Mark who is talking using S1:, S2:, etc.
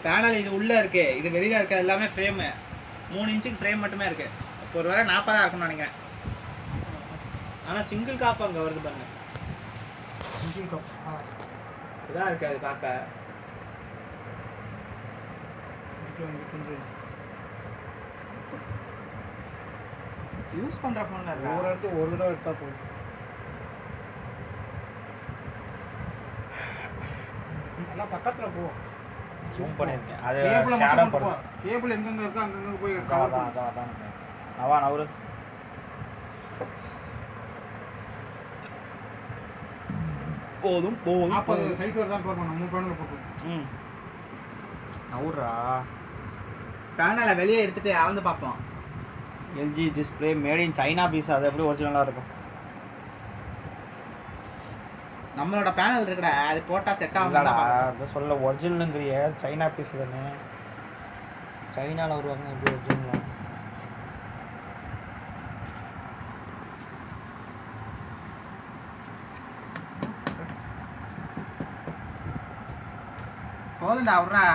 S1: Panel இது உள்ளே இருக்குது, இது வெளியில் இருக்குது, எல்லாமே ஃப்ரேமு 3 இன்ச்சுக்கு ஃப்ரேம் மட்டுமே இருக்குது. இப்போ ஒரு வேளை 40 இருக்கும்னு நினைக்கிறேன். ஆனால் சிங்கிள் காஃப் அங்கே வருது பாருங்க.
S2: சிங்கிள் காஃப்
S1: இதான் இருக்குது அது பார்க்க.
S2: கொஞ்சம்
S1: யூஸ் பண்ணுற ஃபோனில் இருக்கு.
S2: ஒரு இடத்துக்கு ஒரு தடவை எடுத்தால் போதும். எல்லாம் பக்கத்தில் போவோம்.
S1: ஜூம் பண்ணியிருக்கேன். அது
S2: கேபிள் எங்கெங்கே இருக்கோ அங்கங்கே போய்
S1: அதான் நவா நவரு. போதும் போதும்.
S2: 40 சைஸ் வருதான் போடுவோம். 3 பேனல் போட்டுருவோம்.
S1: நவுரா பேனலை வெளியே எடுத்துகிட்டு அளந்து பார்ப்போம். LG display made in China piece. அது எப்படி ஒரிஜினலாக இருக்கும்? நம்மளோட பேனல் இருக்குடா, அது போட்டால் செட் ஆகும்டா. அதை சொல்ல ஒரிஜினலுங்கிறிய சைனா பீஸ் தானே, சைனாவில் வருவாங்க. எப்படி ஒரிஜினல்? போதுண்டா விட்றா.